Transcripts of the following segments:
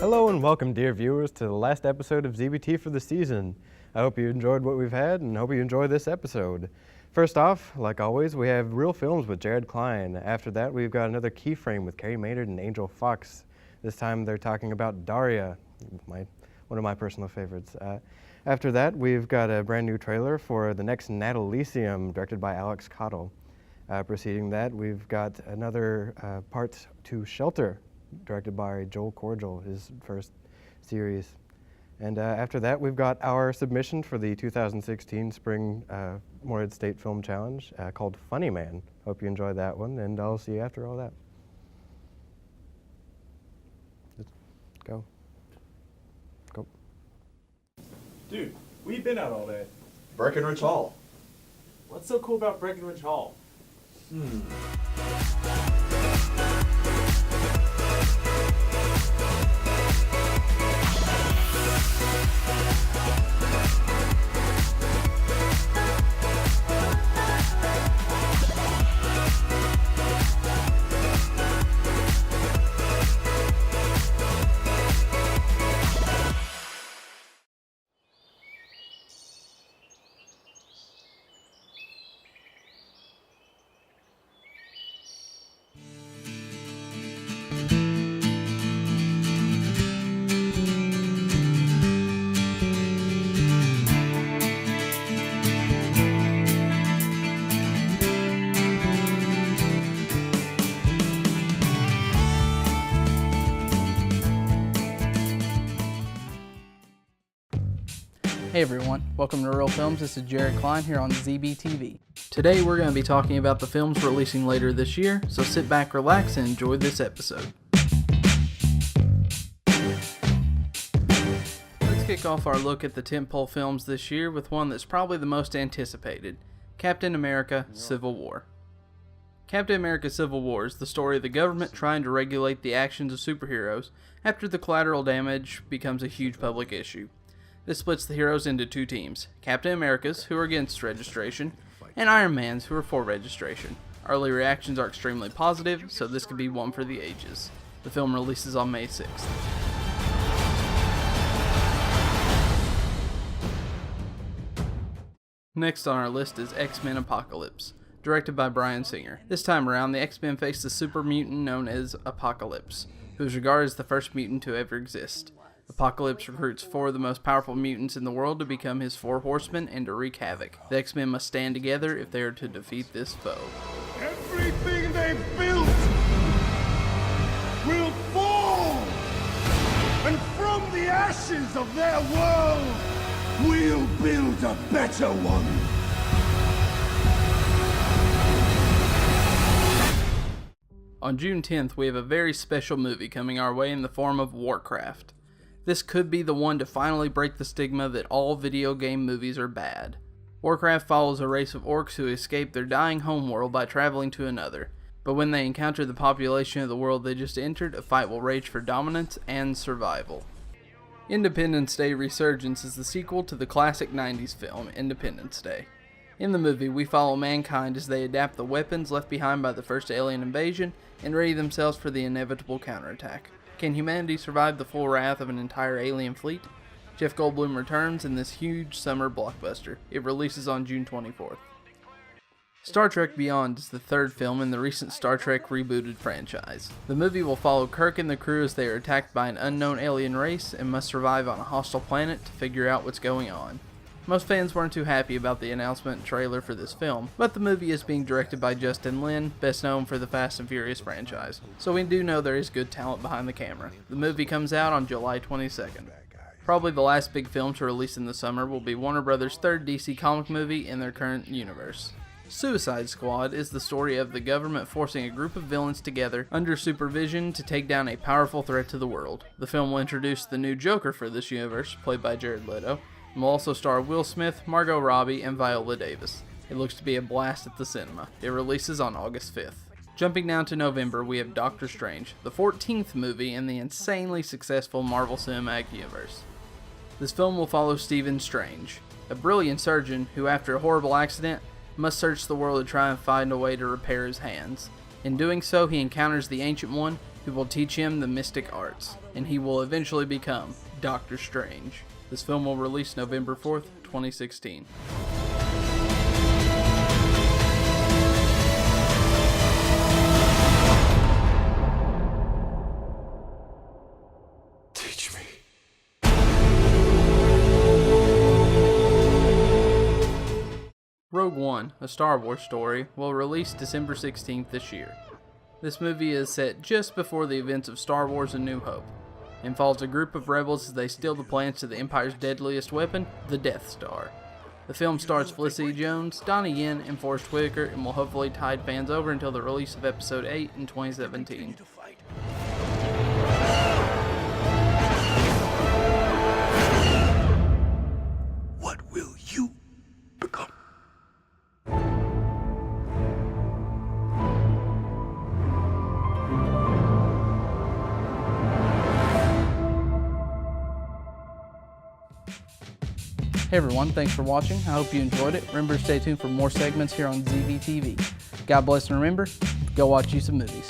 Hello and welcome, dear viewers, to the last episode of ZBT for the season. I hope you enjoyed what we've had and hope you enjoy this episode. First off, like always, we have Real Films with Jared Klein. After that, we've got another Keyframe with Carrie Maynard and Angel Fox. This time they're talking about Daria, one of my personal favorites. After that, we've got a brand new trailer for the next Nataliceum, directed by Alex Cottle. Preceding that, we've got another part to Shelter, directed by Joel Cordial, his first series. And after that, we've got our submission for the 2016 Spring Morehead State Film Challenge called Funny Man. Hope you enjoyed that one, and I'll see you after all that. Let's go. Go. Dude, we've been out all day. Breckenridge Hall. What's so cool about Breckenridge Hall? Hey everyone, welcome to Real Films. This is Jared Klein here on ZBTv. Today we're going to be talking about the films releasing later this year, so sit back, relax, and enjoy this episode. Let's kick off our look at the tentpole films this year with one that's probably the most anticipated, Captain America: Civil War. Captain America: Civil War is the story of the government trying to regulate the actions of superheroes after the collateral damage becomes a huge public issue. This splits the heroes into two teams, Captain America's, who are against registration, and Iron Man's, who are for registration. Early reactions are extremely positive, so this could be one for the ages. The film releases on May 6th. Next on our list is X-Men Apocalypse, directed by Bryan Singer. This time around, the X-Men face the super mutant known as Apocalypse, who is regarded as the first mutant to ever exist. Apocalypse recruits 4 of the most powerful mutants in the world to become his 4 horsemen and to wreak havoc. The X-Men must stand together if they are to defeat this foe. Everything they built will fall! And from the ashes of their world, we'll build a better one! On June 10th, we have a very special movie coming our way in the form of Warcraft. This could be the one to finally break the stigma that all video game movies are bad. Warcraft follows a race of orcs who escape their dying homeworld by traveling to another, but when they encounter the population of the world they just entered, a fight will rage for dominance and survival. Independence Day Resurgence is the sequel to the classic 90s film Independence Day. In the movie, we follow mankind as they adapt the weapons left behind by the first alien invasion and ready themselves for the inevitable counterattack. Can humanity survive the full wrath of an entire alien fleet? Jeff Goldblum returns in this huge summer blockbuster. It releases on June 24th. Star Trek Beyond is the third film in the recent Star Trek rebooted franchise. The movie will follow Kirk and the crew as they are attacked by an unknown alien race and must survive on a hostile planet to figure out what's going on. Most fans weren't too happy about the announcement and trailer for this film, but the movie is being directed by Justin Lin, best known for the Fast and Furious franchise, so we do know there is good talent behind the camera. The movie comes out on July 22nd. Probably the last big film to release in the summer will be Warner Brothers' third DC comic movie in their current universe. Suicide Squad is the story of the government forcing a group of villains together under supervision to take down a powerful threat to the world. The film will introduce the new Joker for this universe, played by Jared Leto, and will also star Will Smith, Margot Robbie, and Viola Davis. It looks to be a blast at the cinema. It releases on August 5th. Jumping down to November, we have Doctor Strange, the 14th movie in the insanely successful Marvel Cinematic Universe. This film will follow Stephen Strange, a brilliant surgeon who, after a horrible accident, must search the world to try and find a way to repair his hands. In doing so, he encounters the Ancient One, who will teach him the mystic arts, and he will eventually become Doctor Strange. This film will release November 4th, 2016. Teach me. Rogue One, a Star Wars story, will release December 16th this year. This movie is set just before the events of Star Wars: A New Hope, and follows a group of rebels as they steal the plans to the Empire's deadliest weapon, the Death Star. The film stars Felicity Jones, Donnie Yen, and Forrest Whitaker, and will hopefully tide fans over until the release of Episode 8 in 2017. What will you become? Hey everyone, thanks for watching. I hope you enjoyed it. Remember to stay tuned for more segments here on ZBTv. God bless, and remember, go watch you some movies.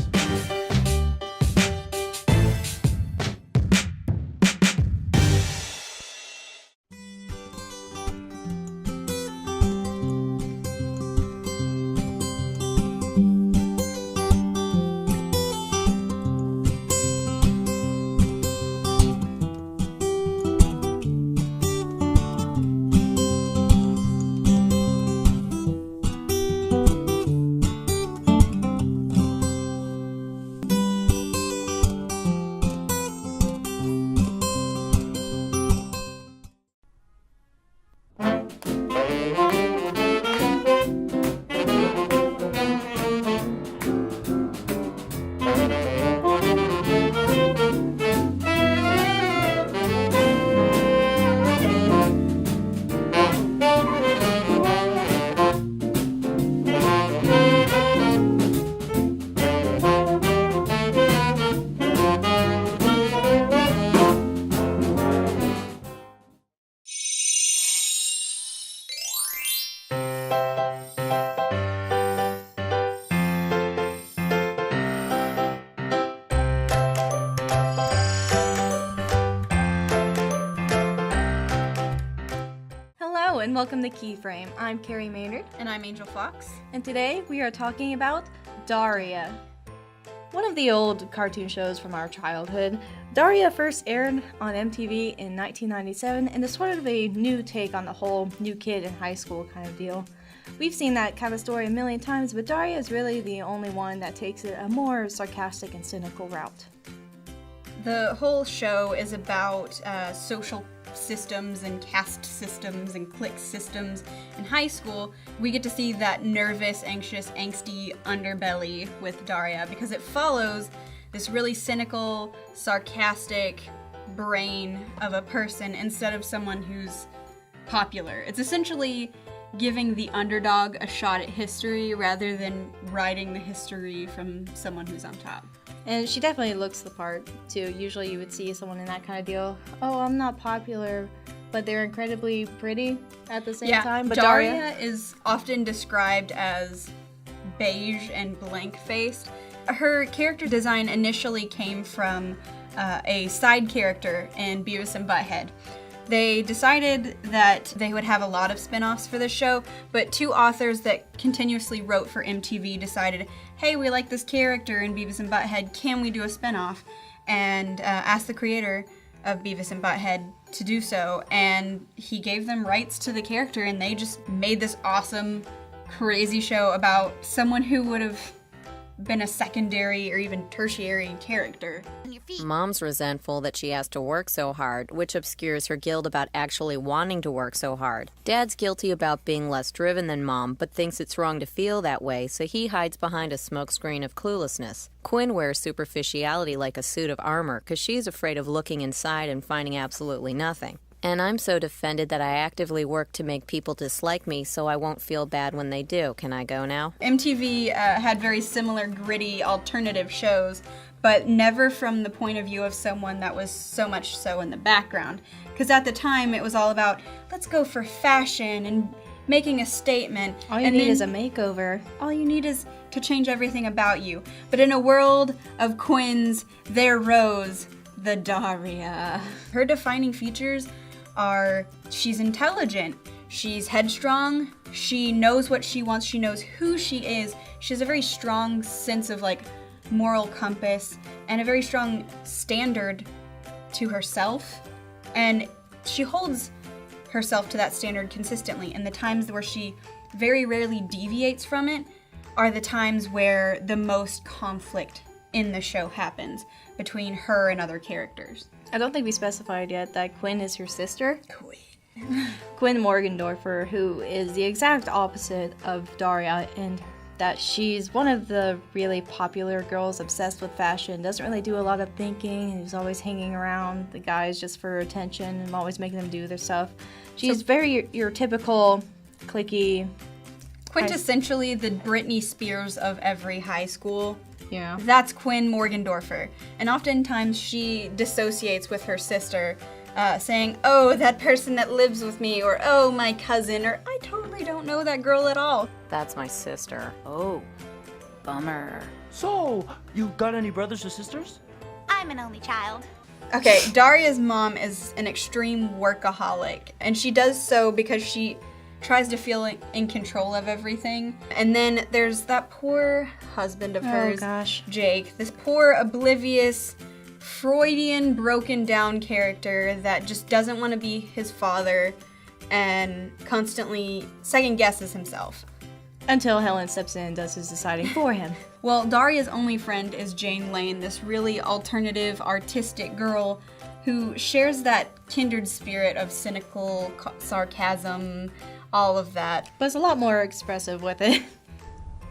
Hello and welcome to Keyframe. I'm Carrie Maynard, And I'm Angel Fox. and today we are talking about Daria. One of the old cartoon shows from our childhood, Daria first aired on MTV in 1997 and is sort of a new take on the whole new kid in high school kind of deal. We've seen that kind of story a million times, but Daria is really the only one that takes it a more sarcastic and cynical route. The whole show is about social systems and caste systems and clique systems in high school. We get to see that nervous, anxious, angsty underbelly with Daria because it follows this really cynical, sarcastic brain of a person instead of someone who's popular. It's essentially giving the underdog a shot at history rather than writing the history from someone who's on top. And she definitely looks the part, too. Usually you would see someone in that kind of deal, oh, I'm not popular, but they're incredibly pretty at the same time. But Daria is often described as beige and blank-faced. Her character design initially came from a side character in Beavis and Butthead. They decided that they would have a lot of spin-offs for this show, but two authors that continuously wrote for MTV decided, hey, we like this character in Beavis and Butthead, can we do a spin-off? And asked the creator of Beavis and Butthead to do so, and he gave them rights to the character, and they just made this awesome, crazy show about someone who would have been a secondary or even tertiary character. Mom's resentful that she has to work so hard, which obscures her guilt about actually wanting to work so hard. Dad's guilty about being less driven than Mom, but thinks it's wrong to feel that way, so he hides behind a smokescreen of cluelessness. Quinn wears superficiality like a suit of armor, because she's afraid of looking inside and finding absolutely nothing. And I'm so defended that I actively work to make people dislike me so I won't feel bad when they do. Can I go now? MTV had very similar gritty alternative shows, but never from the point of view of someone that was so much so in the background. Because at the time it was all about, let's go for fashion and making a statement. All you need is a makeover. All you need is to change everything about you. But in a world of Quins, there rose the Daria. Her defining features are she's intelligent, she's headstrong, she knows what she wants, she knows who she is. She has a very strong sense of like moral compass and a very strong standard to herself. And she holds herself to that standard consistently. And the times where she very rarely deviates from it are the times where the most conflict in the show happens between her and other characters. I don't think we specified yet that Quinn is her sister. Quinn Morgendorffer, who is the exact opposite of Daria, and that she's one of the really popular girls obsessed with fashion, doesn't really do a lot of thinking, who's always hanging around the guys just for attention and always making them do their stuff. She's very your typical cliquey, quintessentially the Britney Spears of every high school. Yeah. That's Quinn Morgendorffer. And oftentimes she dissociates with her sister, saying, oh, that person that lives with me, or oh, my cousin, or I totally don't know that girl at all. That's my sister. Oh, bummer. So, you got any brothers or sisters? I'm an only child. Okay, Daria's mom is an extreme workaholic, and she does so because she tries to feel in control of everything. And then there's that poor husband of hers, Jake, this poor, oblivious, Freudian, broken down character that just doesn't want to be his father and constantly second guesses himself. Until Helen steps in and does his deciding for him. Well, Daria's only friend is Jane Lane, this really alternative, artistic girl who shares that kindred spirit of cynical sarcasm, all of that. But it's a lot more expressive with it.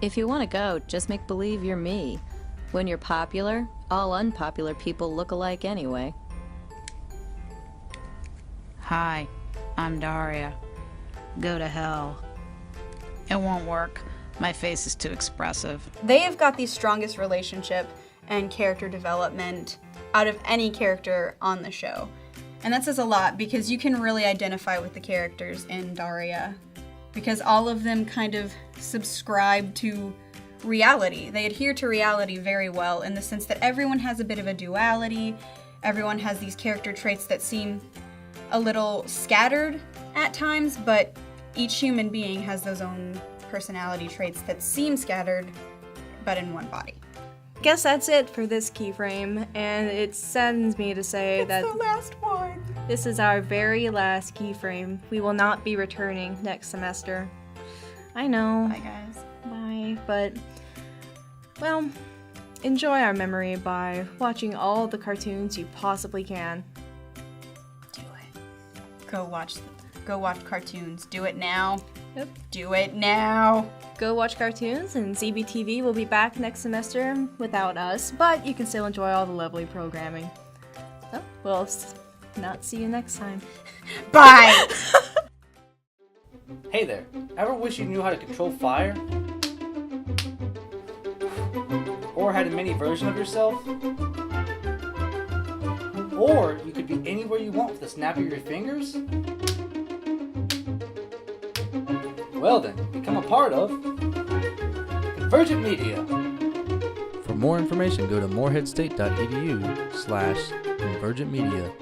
If you want to go, just make believe you're me. When you're popular, all unpopular people look alike anyway. Hi, I'm Daria. Go to hell. It won't work. My face is too expressive. They have got the strongest relationship and character development out of any character on the show. And that says a lot because you can really identify with the characters in Daria because all of them kind of subscribe to reality. They adhere to reality very well in the sense that everyone has a bit of a duality. Everyone has these character traits that seem a little scattered at times, but each human being has those own personality traits that seem scattered, but in one body. Guess that's it for this keyframe, and it saddens me to say that the last one. This is our very last keyframe. We will not be returning next semester. I know. Bye, guys. Bye. But, well, enjoy our memory by watching all the cartoons you possibly can. Do it. Go watch cartoons. Do it now. Yep. Do it now. Go watch cartoons, and ZBTv will be back next semester without us, but you can still enjoy all the lovely programming. So, we'll not see you next time. Bye! Hey there, ever wish you knew how to control fire? Or had a mini version of yourself? Or you could be anywhere you want with the snap of your fingers? Well then, become a part of Convergent Media. For more information, go to moreheadstate.edu/convergentmedia.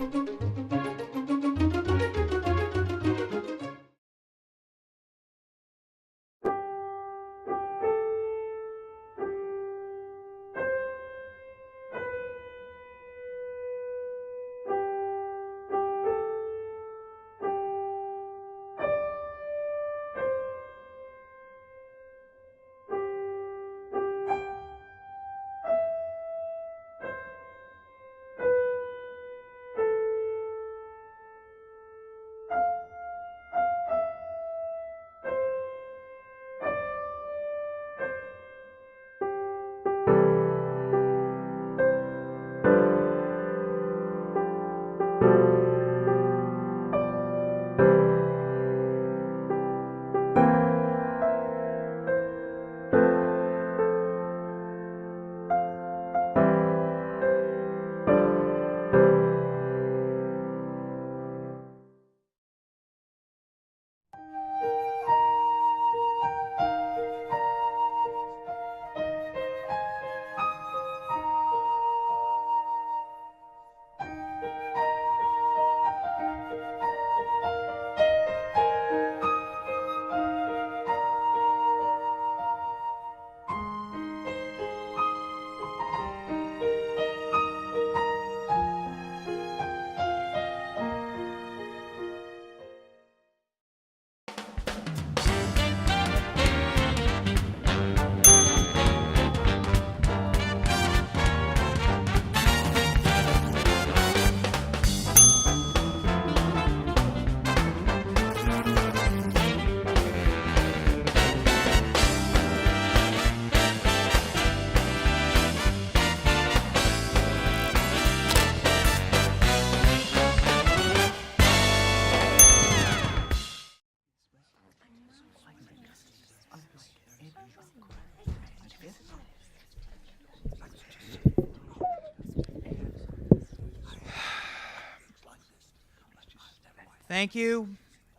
Thank you.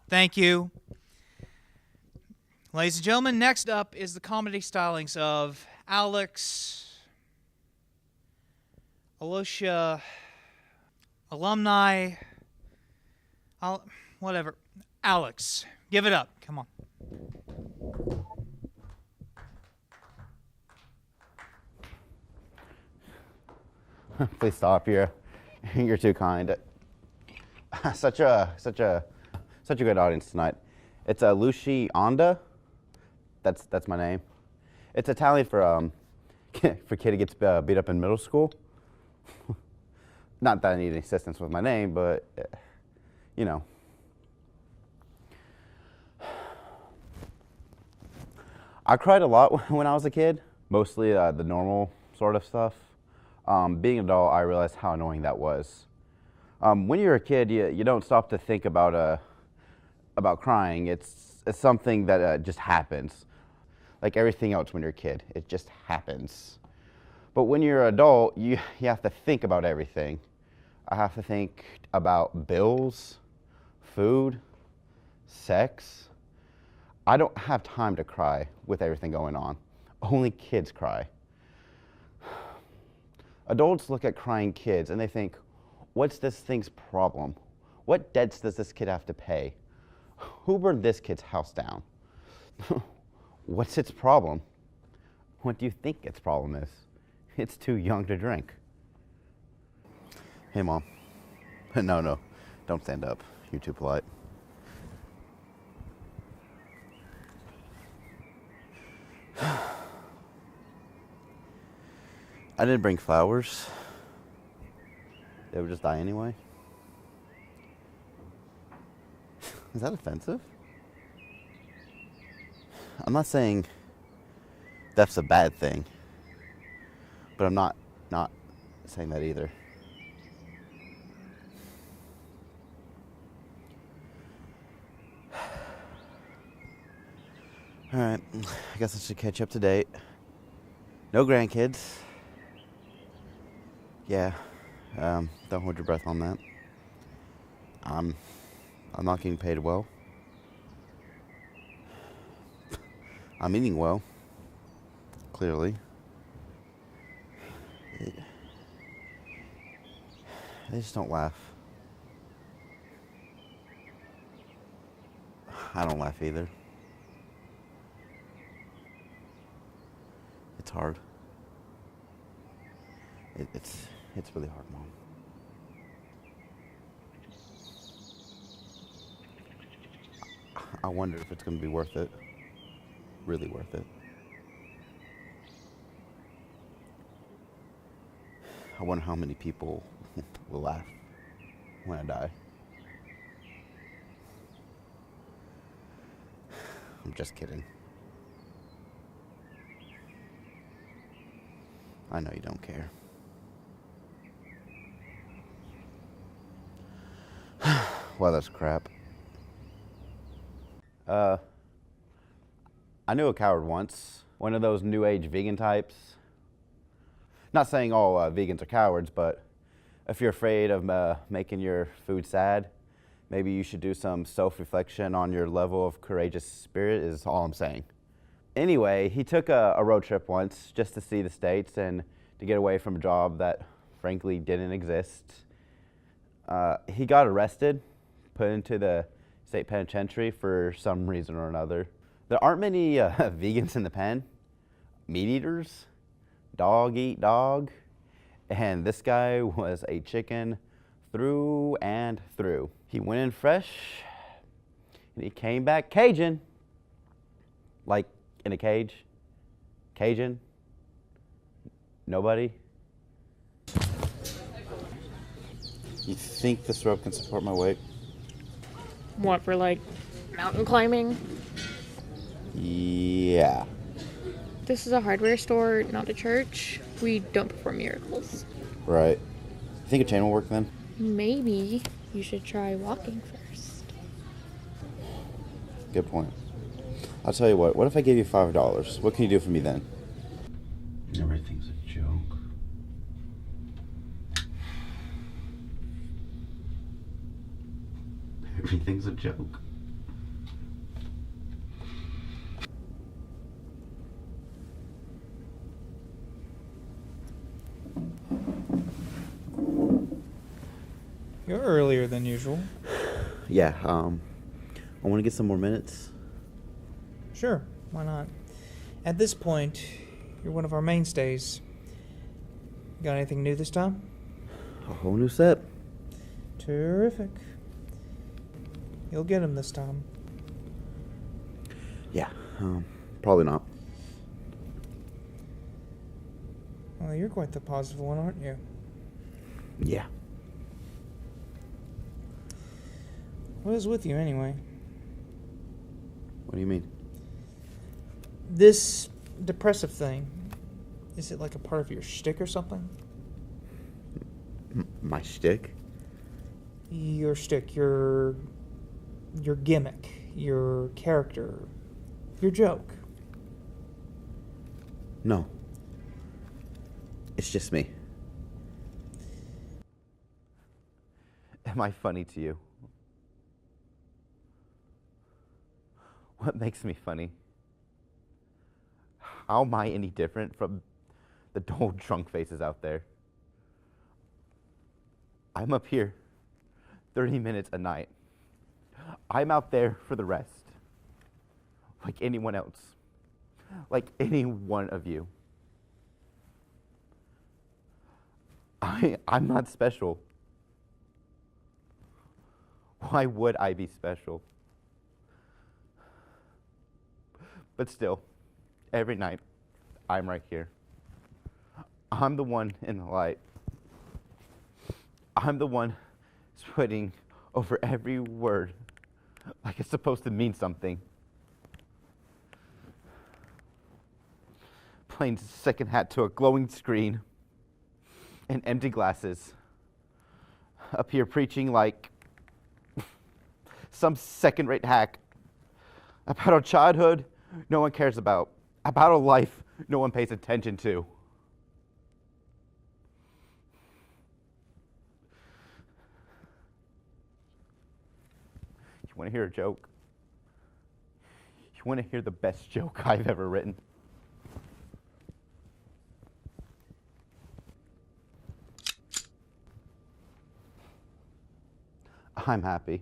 Thank you. Ladies and gentlemen, next up is the comedy stylings of Alex, Alicia, alumni, whatever. Alex, give it up. Come on. Please stop. You're too kind. Such a good audience tonight. It's Lucy Onda. That's my name. It's Italian for kid who gets beat up in middle school. Not that I need any assistance with my name, but you know. I cried a lot when I was a kid, mostly the normal sort of stuff. Being an adult, I realized how annoying that was. When you're a kid, you don't stop to think about crying. It's something that just happens. Like everything else when you're a kid, it just happens. But when you're an adult, you have to think about everything. I have to think about bills, food, sex. I don't have time to cry with everything going on. Only kids cry. Adults look at crying kids and they think, what's this thing's problem? What debts does this kid have to pay? Who burned this kid's house down? What's its problem? What do you think its problem is? It's too young to drink. Hey, Mom. No, don't stand up. You're too polite. I didn't bring flowers. They would just die anyway. Is that offensive? I'm not saying death's a bad thing, but I'm not saying that either. All right, I guess I should catch up to date. No grandkids. Yeah, don't hold your breath on that. I'm not getting paid well. I'm eating well, clearly. They just don't laugh. I don't laugh either. It's hard. It's really hard, Mom. I wonder if it's going to be worth it. Really worth it. I wonder how many people will laugh when I die. I'm just kidding. I know you don't care. Well, that's crap. I knew a coward once. One of those new age vegan types. Not saying all vegans are cowards, but if you're afraid of making your food sad, maybe you should do some self-reflection on your level of courageous spirit is all I'm saying. Anyway, he took a road trip once just to see the States and to get away from a job that frankly didn't exist. He got arrested, put into the state penitentiary for some reason or another. There aren't many vegans in the pen. Meat eaters, dog eat dog, and this guy was a chicken through and through. He went in fresh, and he came back Cajun. Like in a cage. Cajun. Nobody? You think this rope can support my weight? What, for like mountain climbing? Yeah. This is a hardware store, not a church. We don't perform miracles. Right. You think a chain will work then? Maybe you should try walking first. Good point. I'll tell you what if I gave you $5? What can you do for me then? Everything's a joke. Everything's a joke. You're earlier than usual. Yeah, I want to get some more minutes. Sure, why not? At this point, you're one of our mainstays. Got anything new this time? A whole new set. Terrific. You'll get him this time. Yeah, probably not. Well, you're quite the positive one, aren't you? Yeah. What is with you, anyway? What do you mean? This depressive thing, is it like a part of your shtick or something? My shtick? Your shtick, your gimmick, your character, your joke. No. It's just me. Am I funny to you? What makes me funny? How am I any different from the dull drunk faces out there? I'm up here 30 minutes a night. I'm out there for the rest. Like anyone else. Like any one of you. I'm not special. Why would I be special? But still, every night, I'm right here. I'm the one in the light. I'm the one sweating over every word like it's supposed to mean something. Playing second hat to a glowing screen and empty glasses. Up here preaching like some second-rate hack about a childhood no one cares about a life no one pays attention to. You want to hear a joke? You want to hear the best joke I've ever written? I'm happy.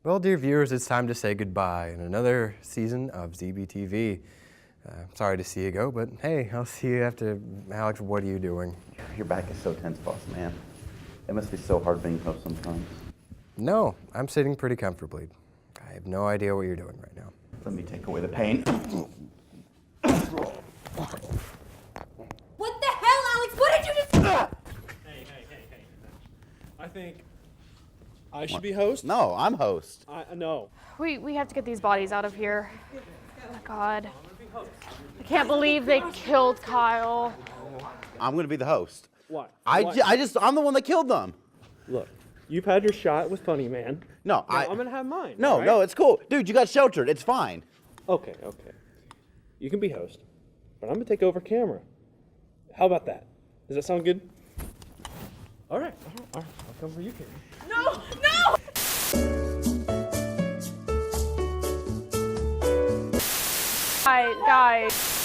Well, dear viewers, it's time to say goodbye in another season of ZBTv. Sorry to see you go, but hey, I'll see you after. Alex, what are you doing? Your back is so tense, boss man. It must be so hard being host sometimes. No, I'm sitting pretty comfortably. I have no idea what you're doing right now. Let me take away the pain. What the hell, Alex? What did you just... Hey. I think I should be host? No, I'm host. No. We have to get these bodies out of here. Oh my God. I can't believe they killed Kyle. I'm gonna be the host. What? I'm the one that killed them. Look, you've had your shot with Funny Man. No, I'm gonna have mine. No, right? no, it's cool. Dude, you got sheltered. It's fine. Okay. You can be host, but I'm gonna take over camera. How about that? Does that sound good? All right. I'll come for you, Karen. No! Guys.